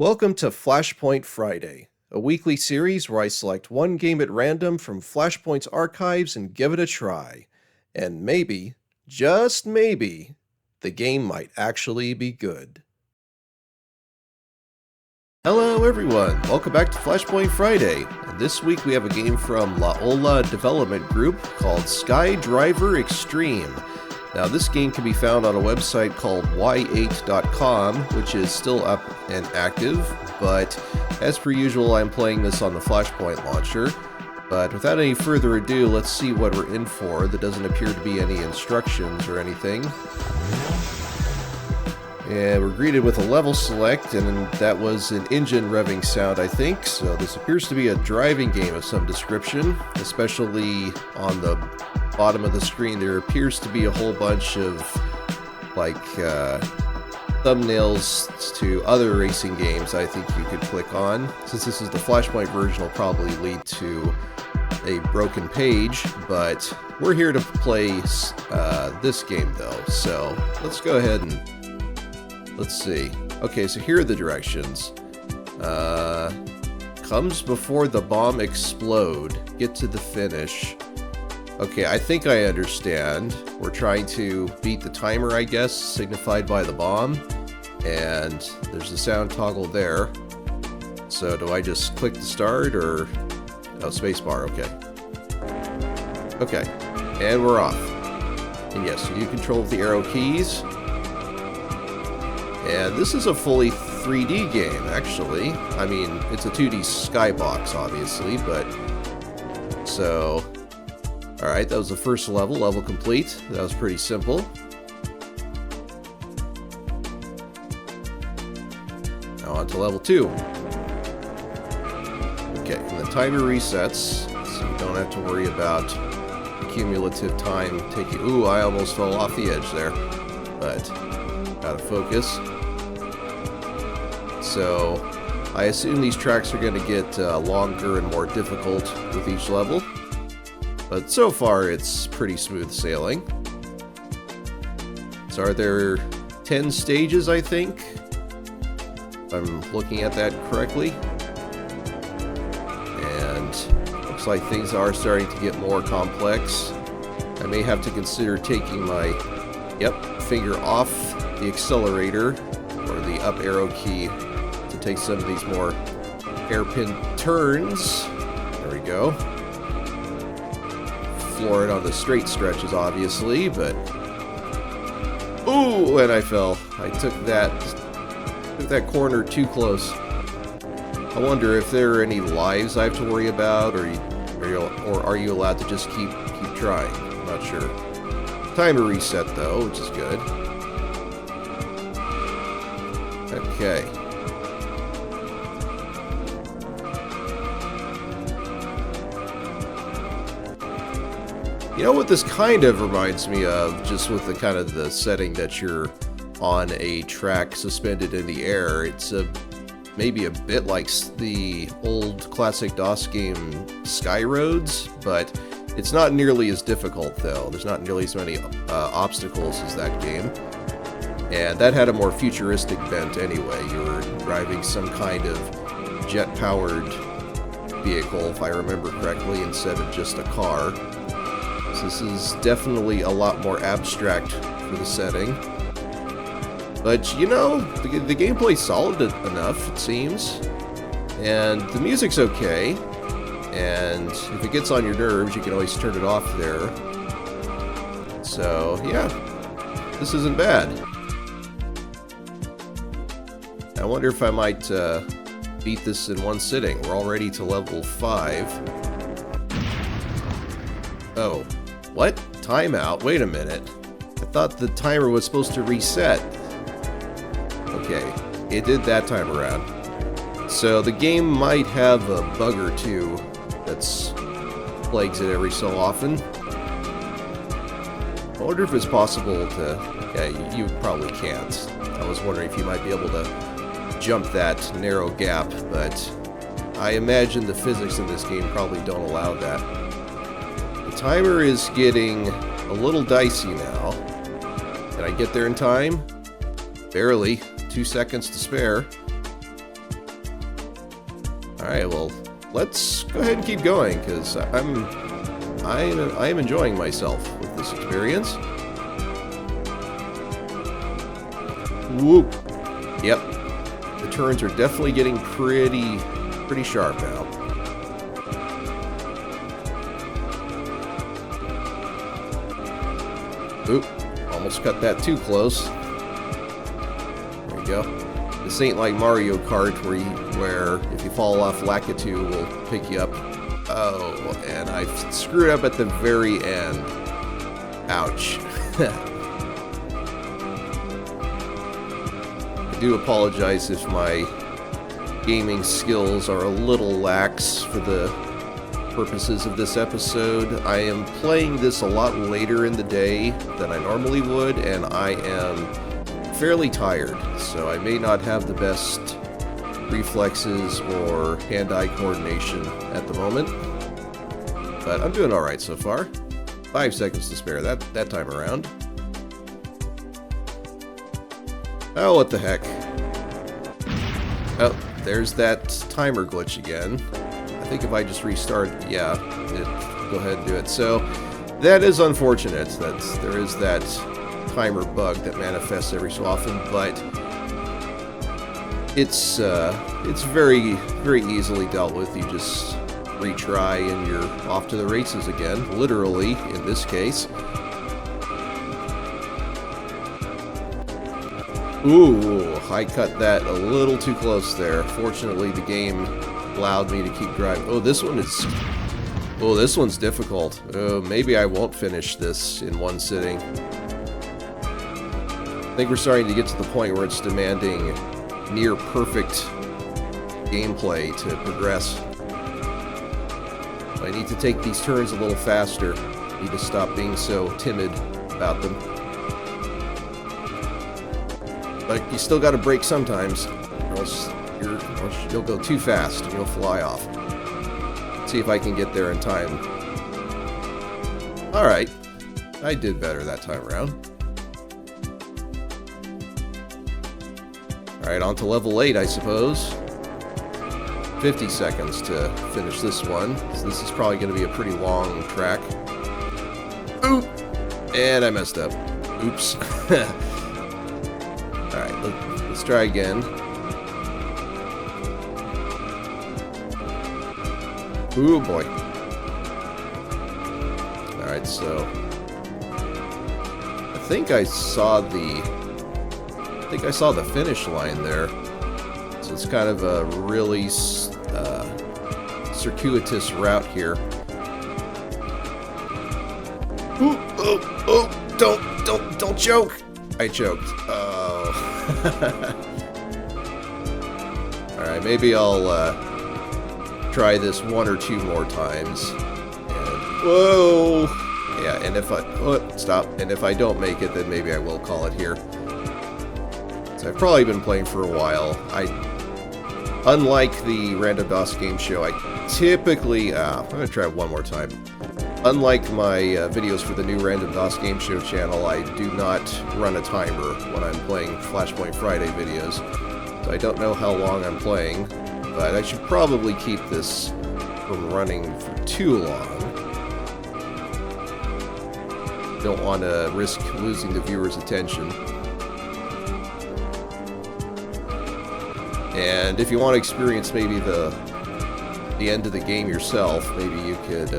Welcome to Flashpoint Friday, a weekly series where I select one game at random from Flashpoint's archives and give it a try. And maybe, just maybe, the game might actually be good. Hello everyone, welcome back to Flashpoint Friday, and this week we have a game from La Ola Development Group called Skydriver Extreme. Now this game can be found on a website called y8.com, which is still up and active, but as per usual I'm playing this on the Flashpoint launcher. But without any further ado, let's see what we're in for. There doesn't appear to be any instructions or anything. And we're greeted with a level select, and that was an engine revving sound, I think. So this appears to be a driving game of some description, especially on the bottom of the screen. There appears to be a whole bunch of thumbnails to other racing games I think you could click on. Since this is the Flashpoint version, it'll probably lead to a broken page, but we're here to play this game though. So let's go ahead and let's see. Okay, so here are the directions. Comes before the bomb explode. Get to the finish. Okay, I think I understand. We're trying to beat the timer, I guess, signified by the bomb. And there's the sound toggle there. So do I just click the start or... Oh, spacebar, okay. Okay, and we're off. And yes, you control the arrow keys. And this is a fully 3D game, actually. I mean, it's a 2D skybox, obviously, but... So... Alright, that was the first level. Level complete. That was pretty simple. Now on to level 2. Okay, and the timer resets, so you don't have to worry about the cumulative time taking... Ooh, I almost fell off the edge there. But, gotta focus. So, I assume these tracks are going to get longer and more difficult with each level. But so far, it's pretty smooth sailing. So are there 10 stages, I think? If I'm looking at that correctly. And looks like things are starting to get more complex. I may have to consider taking my, finger off the accelerator, or the up arrow key, to take some of these more hairpin turns. There we go. Floor it on the straight stretches, obviously, but... Ooh, and I fell. I took that corner too close. I wonder if there are any lives I have to worry about, or are you allowed to just keep trying? I'm not sure. Timer reset, though, which is good. Okay. You know what this kind of reminds me of, just with the kind of the setting that you're on a track suspended in the air? It's maybe a bit like the old classic DOS game Sky Roads, but it's not nearly as difficult though. There's not nearly as many obstacles as that game. And that had a more futuristic bent anyway. You were driving some kind of jet-powered vehicle, if I remember correctly, instead of just a car. This is definitely a lot more abstract for the setting. But, you know, the gameplay's solid enough, it seems. And the music's okay. And if it gets on your nerves, you can always turn it off there. So, yeah, this isn't bad. I wonder if I might beat this in one sitting. We're already to level 5. Oh. What? Timeout? Wait a minute. I thought the timer was supposed to reset. Okay, it did that time around. So the game might have a bug or two that's plagues it every so often. I wonder if it's possible to... Yeah, you probably can't. I was wondering if you might be able to jump that narrow gap, but I imagine the physics in this game probably don't allow that. Timer is getting a little dicey now. Can I get there in time? Barely. 2 seconds to spare. Alright, well, let's go ahead and keep going, because I am enjoying myself with this experience. Whoop. Yep. The turns are definitely getting pretty sharp now. Oop. Almost cut that too close. There you go. This ain't like Mario Kart where if you fall off Lakitu, will pick you up. Oh, and I screwed up at the very end. Ouch. I do apologize if my gaming skills are a little lax for the purposes of this episode. I am playing this a lot later in the day than I normally would, and I am fairly tired, so I may not have the best reflexes or hand-eye coordination at the moment, but I'm doing alright so far. 5 seconds to spare that time around. Oh, what the heck. Oh, there's that timer glitch again. I think if I just restart, yeah, go ahead and do it. So, that is unfortunate. There is that timer bug that manifests every so often, but it's very, very easily dealt with. You just retry and you're off to the races again, literally in this case. Ooh, I cut that a little too close there. Fortunately, the game allowed me to keep driving. Oh, this one's difficult. Oh, maybe I won't finish this in one sitting. I think we're starting to get to the point where it's demanding near perfect gameplay to progress. I need to take these turns a little faster. I need to stop being so timid about them. But you still got to brake sometimes, or else you'll go too fast and you'll fly off. Let's see if I can get there in time. Alright, I did better that time around. Alright, on to level 8, I suppose. 50 seconds to finish this one. So this is probably going to be a pretty long track. Oop! And I messed up. Oops. Alright, let's try again. Ooh, boy. Alright, so I think I saw the finish line there. So it's kind of a really circuitous route here. Ooh, oh, don't choke! I choked. Oh. Alright, maybe I'll try this 1 or 2 more times. And, whoa! Yeah, and if stop. And if I don't make it, then maybe I will call it here. So I've probably been playing for a while. Unlike the Random DOS Game Show, I typically... I'm going to try one more time. Unlike my videos for the new Random DOS Game Show channel, I do not run a timer when I'm playing Flashpoint Friday videos. So I don't know how long I'm playing, but I should probably keep this from running for too long. Don't want to risk losing the viewer's attention. And if you want to experience maybe the end of the game yourself, maybe you could...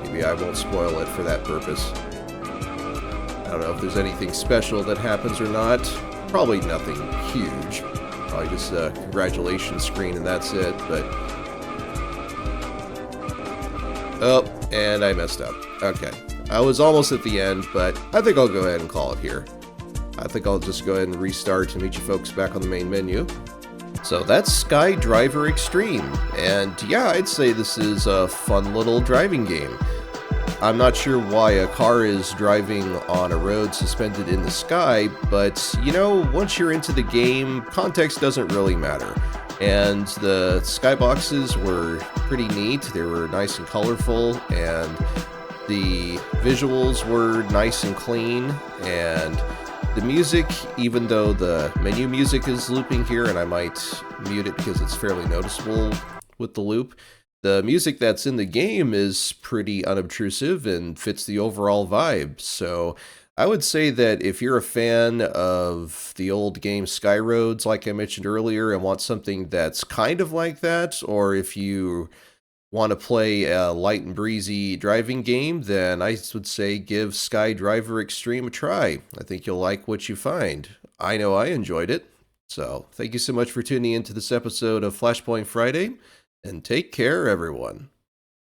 maybe I won't spoil it for that purpose. I don't know if there's anything special that happens or not. Probably nothing huge. Probably just a congratulations screen and that's it, but... Oh, and I messed up. Okay. I was almost at the end, but I think I'll go ahead and call it here. I think I'll just go ahead and restart to meet you folks back on the main menu. So that's Skydriver Extreme, and yeah, I'd say this is a fun little driving game. I'm not sure why a car is driving on a road suspended in the sky, but, you know, once you're into the game, context doesn't really matter. And the skyboxes were pretty neat, they were nice and colorful, and the visuals were nice and clean, and The music, even though the menu music is looping here, and I might mute it because it's fairly noticeable with the loop, the music that's in the game is pretty unobtrusive and fits the overall vibe. So I would say that if you're a fan of the old game Skyroads, like I mentioned earlier, and want something that's kind of like that, or if you want to play a light and breezy driving game, then I would say give SkyDriver Extreme a try. I think you'll like what you find. I know I enjoyed it. So, thank you so much for tuning into this episode of Flashpoint Friday, and take care, everyone.